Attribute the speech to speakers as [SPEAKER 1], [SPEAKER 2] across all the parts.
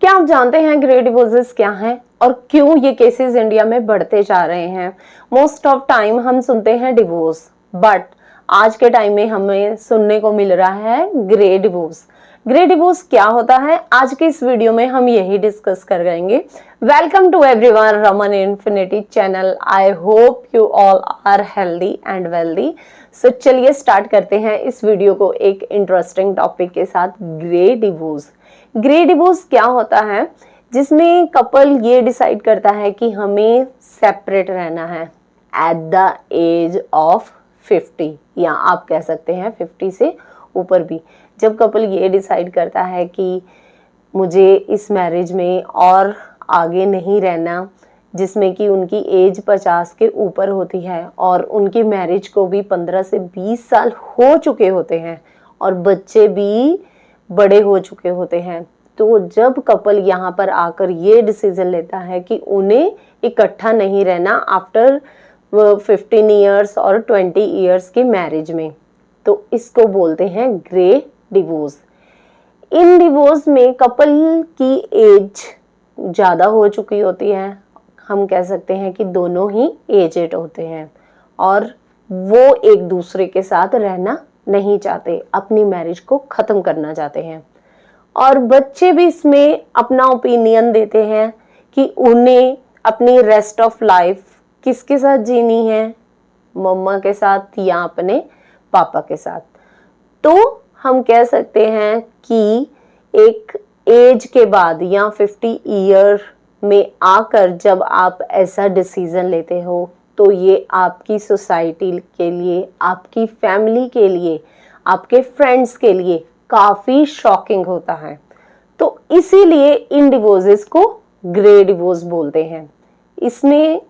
[SPEAKER 1] क्या आप जानते हैं ग्रे डिवोर्सेस क्या हैं और क्यों ये केसेस इंडिया में बढ़ते जा रहे हैं? मोस्ट ऑफ टाइम हम सुनते हैं डिवोर्स, बट आज के टाइम में हमें सुनने को मिल रहा है ग्रे डिवोर्स। ग्रे डिवोर्स क्या होता है, आज के इस वीडियो में हम यही डिस्कस कर जाएंगे। Welcome to everyone, Raman infinity channel. I hope you all are healthy and wealthy. So चलिए स्टार्ट करते हैं इस वीडियो को एक इंटरेस्टिंग टॉपिक के साथ, ग्रे डिवोर्स। ग्रे डिवोर्स क्या होता है? जिसमें कपल ये डिसाइड करता है कि हमें सेपरेट रहना है एट द एज ऑफ 50, या आप कह सकते हैं 50 से ऊपर भी। जब कपल ये डिसाइड करता है कि मुझे इस मैरिज में और आगे नहीं रहना, जिसमें कि उनकी एज 50 के ऊपर होती है और उनकी मैरिज को भी 15 से 20 साल हो चुके होते हैं और बच्चे भी बड़े हो चुके होते हैं, तो जब कपल यहाँ पर आकर ये डिसीजन लेता है कि उन्हें इकट्ठा नहीं रहना आफ्टर 15 ईयर्स और 20 ईयर्स की मैरिज में, तो इसको बोलते हैं ग्रे डिवोर्स। इन डिवोर्स में कपल की एज ज़्यादा हो चुकी होती है, हम कह सकते हैं कि दोनों ही एजेड होते हैं और वो एक दूसरे के साथ रहना नहीं चाहते, अपनी मैरिज को ख़त्म करना चाहते हैं। और बच्चे भी इसमें अपना ओपिनियन देते हैं कि उन्हें अपनी रेस्ट ऑफ लाइफ किसके साथ जीनी है, मम्मा के साथ या अपने पापा के साथ। तो हम कह सकते हैं कि एक एज के बाद या 50 ईयर में आकर जब आप ऐसा डिसीजन लेते हो, तो ये आपकी सोसाइटी के लिए, आपकी फैमिली के लिए, आपके फ्रेंड्स के लिए काफ़ी शॉकिंग होता है। तो इसीलिए इन डिवोर्सेस को ग्रे डिवोर्स बोलते हैं। इसमें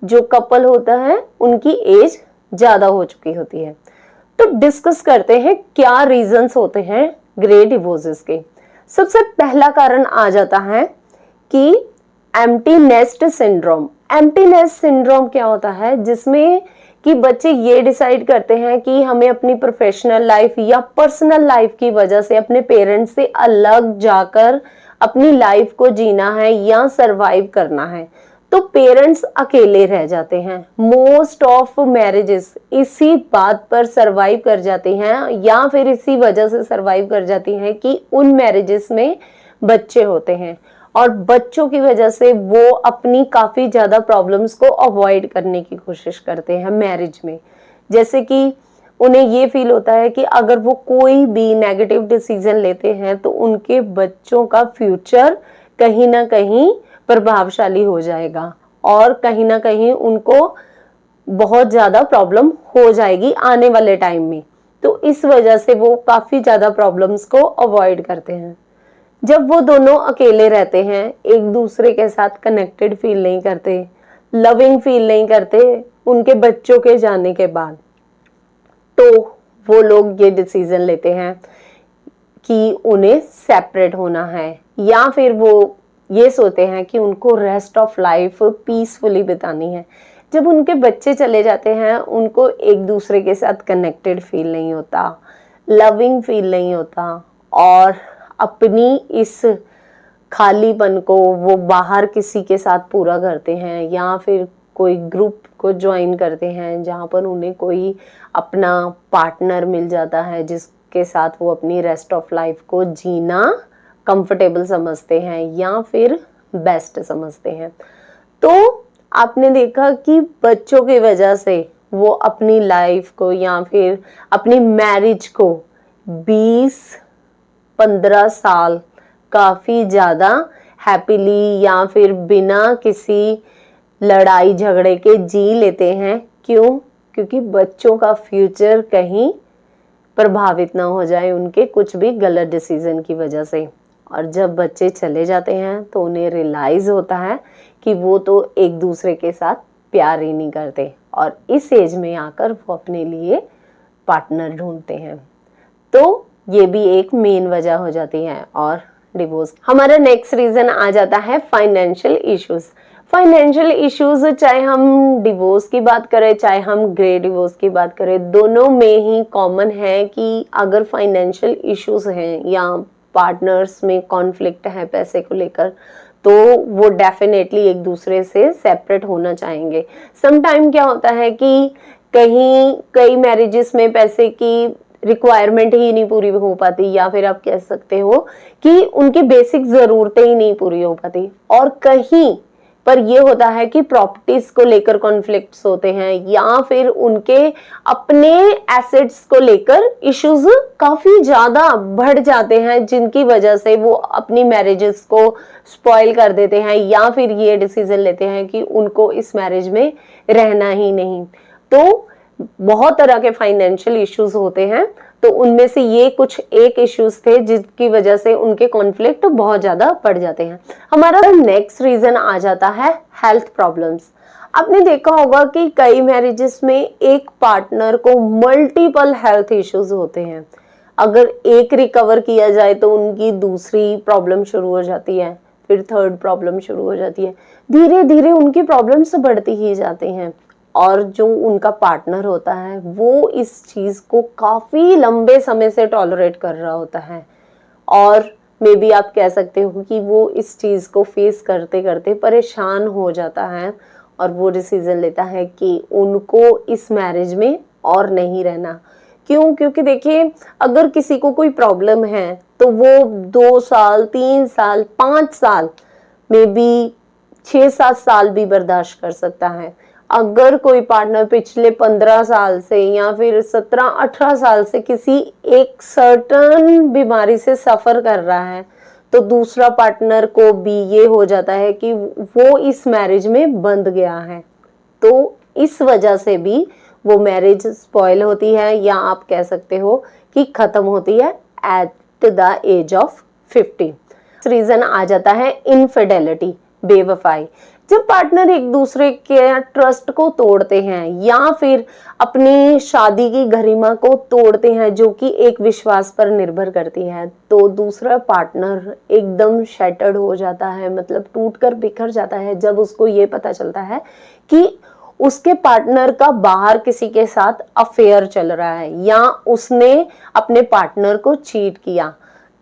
[SPEAKER 1] जो कपल होता है उनकी एज ज़्यादा हो चुकी होती है। तो डिस्कस करते हैं क्या रीजंस होते हैं ग्रे डिवोर्सेस के। सबसे पहला कारण आ जाता है कि empty nest syndrome. Empty nest syndrome क्या होता है? जिसमें कि बच्चे ये डिसाइड करते हैं कि हमें अपनी प्रोफेशनल लाइफ या पर्सनल लाइफ की वजह से अपने पेरेंट्स से अलग जाकर अपनी लाइफ को जीना है या सरवाइव करना है, तो पेरेंट्स अकेले रह जाते हैं। मोस्ट ऑफ मैरिजेस इसी बात पर सरवाइव कर जाती हैं या फिर इसी वजह से सरवाइव कर जाती हैं कि उन मैरिजेस में बच्चे होते हैं और बच्चों की वजह से वो अपनी काफ़ी ज़्यादा प्रॉब्लम्स को अवॉइड करने की कोशिश करते हैं मैरिज में। जैसे कि उन्हें ये फील होता है कि अगर वो कोई भी नेगेटिव डिसीजन लेते हैं तो उनके बच्चों का फ्यूचर कहीं ना कहीं प्रभावशाली हो जाएगा और कहीं ना कहीं उनको बहुत ज़्यादा प्रॉब्लम हो जाएगी आने वाले टाइम में। तो इस वजह से वो काफ़ी ज़्यादा प्रॉब्लम्स को अवॉइड करते हैं। जब वो दोनों अकेले रहते हैं, एक दूसरे के साथ कनेक्टेड फील नहीं करते, लविंग फील नहीं करते उनके बच्चों के जाने के बाद, तो वो लोग ये डिसीजन लेते हैं कि उन्हें सेपरेट होना है, या फिर वो ये सोचते हैं कि उनको रेस्ट ऑफ लाइफ पीसफुली बितानी है। जब उनके बच्चे चले जाते हैं, उनको एक दूसरे के साथ कनेक्टेड फील नहीं होता, लविंग फील नहीं होता और अपनी इस खालीपन को वो बाहर किसी के साथ पूरा करते हैं या फिर कोई ग्रुप को ज्वाइन करते हैं जहाँ पर उन्हें कोई अपना पार्टनर मिल जाता है जिसके साथ वो अपनी रेस्ट ऑफ लाइफ को जीना कंफर्टेबल समझते हैं या फिर बेस्ट समझते हैं। तो आपने देखा कि बच्चों की वजह से वो अपनी लाइफ को या फिर अपनी मैरिज को 20-15 साल काफ़ी ज़्यादा हैप्पीली या फिर बिना किसी लड़ाई झगड़े के जी लेते हैं। क्यों? क्योंकि बच्चों का फ्यूचर कहीं प्रभावित ना हो जाए उनके कुछ भी गलत डिसीजन की वजह से। और जब बच्चे चले जाते हैं तो उन्हें रियलाइज़ होता है कि वो तो एक दूसरे के साथ प्यार ही नहीं करते और इस एज में आकर वो अपने लिए पार्टनर ढूंढते हैं। तो ये भी एक मेन वजह हो जाती है। और डिवोर्स, हमारा नेक्स्ट रीजन आ जाता है फाइनेंशियल इश्यूज। फाइनेंशियल इश्यूज, चाहे हम डिवोर्स की बात करें चाहे हम ग्रे डिवोर्स की बात करें, दोनों में ही कॉमन है कि अगर फाइनेंशियल इश्यूज हैं या पार्टनर्स में कॉन्फ्लिक्ट है पैसे को लेकर, तो वो डेफिनेटली एक दूसरे से सेपरेट होना चाहेंगे। सम टाइम क्या होता है कि कई मैरिजेस में पैसे की रिक्वायरमेंट ही नहीं पूरी हो पाती, या फिर आप कह सकते हो कि उनकी बेसिक जरूरतें ही नहीं पूरी हो पाती, और कहीं पर ये होता है कि प्रॉपर्टीज को लेकर कॉन्फ्लिक्ट्स होते हैं, या फिर उनके अपने एसेट्स को लेकर इश्यूज काफी ज्यादा बढ़ जाते हैं, जिनकी वजह से वो अपनी मैरिजेस को स्पॉइल कर देते हैं, या फिर ये डिसीजन लेते हैं कि उनको इस मैरिज में रहना ही नहीं। तो बहुत तरह के फाइनेंशियल इश्यूज होते हैं, तो उनमें से ये कुछ एक इश्यूज थे जिसकी वजह से उनके कॉन्फ्लिक्ट बहुत ज्यादा बढ़ जाते हैं। हमारा नेक्स्ट रीजन आ जाता है हेल्थ प्रॉब्लम्स। आपने देखा होगा कि कई मैरिजेस में एक पार्टनर को मल्टीपल हेल्थ इश्यूज होते हैं। अगर एक रिकवर किया जाए तो उनकी दूसरी प्रॉब्लम शुरू हो जाती है, फिर थर्ड प्रॉब्लम शुरू हो जाती है, धीरे धीरे उनकी प्रॉब्लम्स बढ़ती ही जाती हैं। और जो उनका पार्टनर होता है वो इस चीज को काफी लंबे समय से टॉलरेट कर रहा होता है, और मे बी आप कह सकते हो कि वो इस चीज को फेस करते करते परेशान हो जाता है, और वो डिसीजन लेता है कि उनको इस मैरिज में और नहीं रहना। क्यों? क्योंकि देखिए, अगर किसी को कोई प्रॉब्लम है तो वो 2 साल, 3 साल, 5 साल, मे बी 6-7 साल भी बर्दाश्त कर सकता है। अगर कोई पार्टनर पिछले 15 साल से या फिर 17-18 साल से किसी एक सर्टन बीमारी से सफर कर रहा है, तो दूसरा पार्टनर को भी ये हो जाता है कि वो इस मैरिज में बंध गया है, तो इस वजह से भी वो मैरिज स्पॉइल होती है, या आप कह सकते हो कि खत्म होती है at the age of 50। Reason आ जाता है इनफिडेलिटी, बेवफाई। जब पार्टनर एक दूसरे के ट्रस्ट को तोड़ते हैं, या फिर अपनी शादी की गरिमा को तोड़ते हैं जो कि एक विश्वास पर निर्भर करती है, तो दूसरा पार्टनर एकदम शैटर्ड हो जाता है, मतलब टूटकर बिखर जाता है जब उसको ये पता चलता है कि उसके पार्टनर का बाहर किसी के साथ अफेयर चल रहा है, या उसने अपने पार्टनर को चीट किया।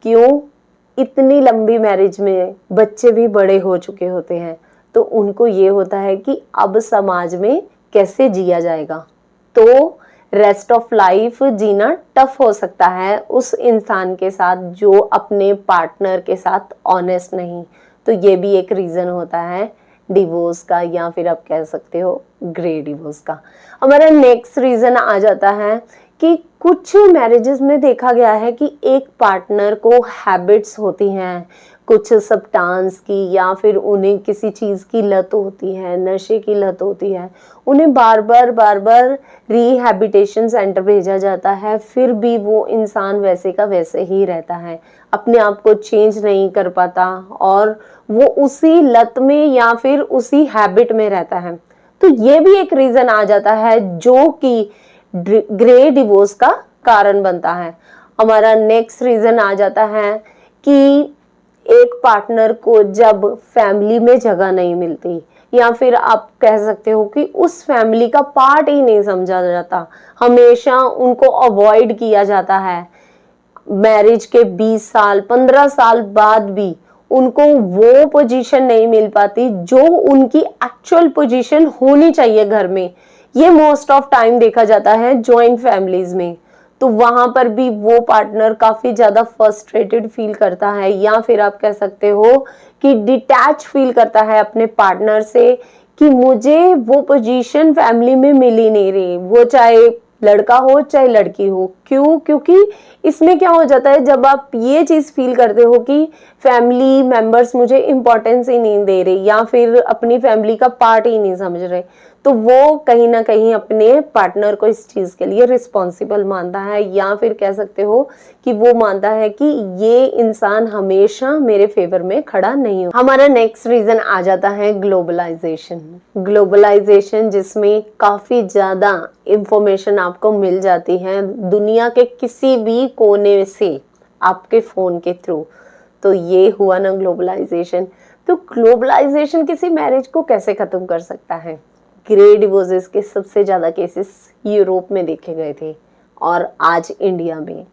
[SPEAKER 1] क्यों? इतनी लंबी मैरिज में बच्चे भी बड़े हो चुके होते हैं, तो उनको ये होता है कि अब समाज में कैसे जिया जाएगा, तो रेस्ट ऑफ लाइफ जीना टफ हो सकता है उस इंसान के साथ जो अपने पार्टनर के साथ ऑनेस्ट नहीं। तो ये भी एक रीजन होता है डिवोर्स का, या फिर आप कह सकते हो ग्रे डिवोर्स का। हमारा नेक्स्ट रीजन आ जाता है कि कुछ मैरिजेस में देखा गया है कि एक पार्टनर को हैबिट्स होती हैं कुछ सब्सटेंस की, या फिर उन्हें किसी चीज की लत होती है, नशे की लत होती है, उन्हें बार बार रिहैबिलिटेशन सेंटर भेजा जाता है, फिर भी वो इंसान वैसे का वैसे ही रहता है, अपने आप को चेंज नहीं कर पाता, और वो उसी लत में या फिर उसी हैबिट में रहता है। तो ये भी एक रीजन आ जाता है जो कि ग्रे डिवोर्स का कारण बनता है। हमारा नेक्स्ट रीजन आ जाता है कि एक पार्टनर को जब फैमिली में जगह नहीं मिलती, या फिर आप कह सकते हो कि उस फैमिली का पार्ट ही नहीं समझा जाता, हमेशा उनको अवॉइड किया जाता है। मैरिज के 20 साल 15 साल बाद भी उनको वो पोजीशन नहीं मिल पाती जो उनकी एक्चुअल पोजीशन होनी चाहिए घर में। ये मोस्ट ऑफ टाइम देखा जाता है जॉइंट फैमिलीज में, तो वहां पर भी वो पार्टनर काफी ज्यादा फ्रस्ट्रेटेड फील करता है, या फिर आप कह सकते हो कि डिटैच फील करता है अपने पार्टनर से, कि मुझे वो पोजीशन फैमिली में मिल ही नहीं रही, वो चाहे लड़का हो चाहे लड़की हो। क्यों? क्योंकि इसमें क्या हो जाता है, जब आप ये चीज फील करते हो कि फैमिली मेंबर्स मुझे इंपॉर्टेंस ही नहीं दे रहे, या फिर अपनी फैमिली का पार्ट ही नहीं समझ रहे, तो वो कहीं ना कहीं अपने पार्टनर को इस चीज के लिए रिस्पॉन्सिबल मानता है, या फिर कह सकते हो कि वो मानता है कि ये इंसान हमेशा मेरे फेवर में खड़ा नहीं हो। हमारा नेक्स्ट रीजन आ जाता है ग्लोबलाइजेशन। ग्लोबलाइजेशन जिसमें काफी ज्यादा इंफॉर्मेशन आपको मिल जाती है दुनिया के किसी भी कोने से आपके फोन के थ्रू, तो ये हुआ ना ग्लोबलाइजेशन। तो ग्लोबलाइजेशन किसी मैरिज को कैसे खत्म कर सकता है? ग्रे डिवोर्सेस के सबसे ज्यादा केसेस यूरोप में देखे गए थे, और आज इंडिया में।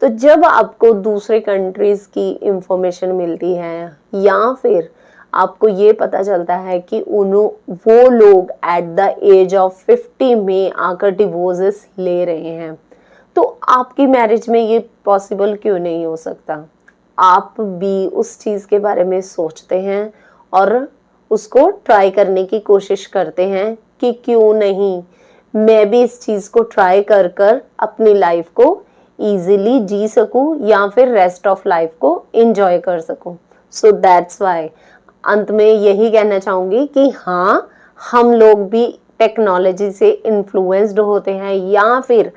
[SPEAKER 1] तो जब आपको दूसरे कंट्रीज की इंफॉर्मेशन मिलती है या फिर आपको ये पता चलता है कि वो लोग एट द एज ऑफ 50 में आकर डिवोर्सेस ले रहे हैं, तो आपकी मैरिज में ये पॉसिबल क्यों नहीं हो सकता? आप भी उस चीज़ के बारे में सोचते हैं और उसको ट्राई करने की कोशिश करते हैं कि क्यों नहीं मैं भी इस चीज़ को ट्राई कर कर अपनी लाइफ को इजीली जी सकूं या फिर रेस्ट ऑफ लाइफ को एंजॉय कर सकूं। सो दैट्स वाई अंत में यही कहना चाहूंगी कि हाँ, हम लोग भी टेक्नोलॉजी से इन्फ्लुएंस्ड होते हैं या फिर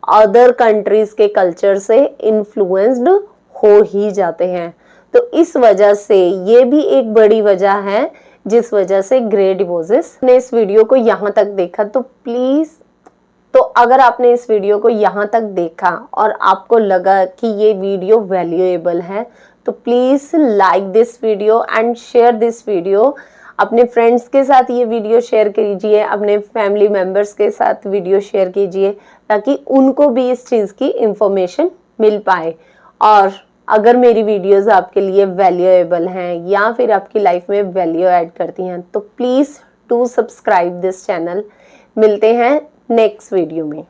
[SPEAKER 1] अदर कंट्रीज के कल्चर से इन्फ्लुएंस्ड हो ही जाते हैं। तो इस वजह से ये भी एक बड़ी वजह है जिस वजह से ग्रे डिवोर्सेस ने इस वीडियो को यहाँ तक देखा। तो अगर आपने इस वीडियो को यहाँ तक देखा और आपको लगा कि ये वीडियो वैल्यूएबल है, तो please like this video and share this video. अपने फ्रेंड्स के साथ ये वीडियो शेयर कीजिए, अपने फैमिली मेंबर्स के साथ वीडियो शेयर कीजिए ताकि उनको भी इस चीज़ की इंफॉर्मेशन मिल पाए। और अगर मेरी वीडियोस आपके लिए वैल्यूएबल हैं या फिर आपकी लाइफ में वैल्यू ऐड करती हैं, तो please do subscribe this channel. मिलते हैं नेक्स्ट वीडियो में।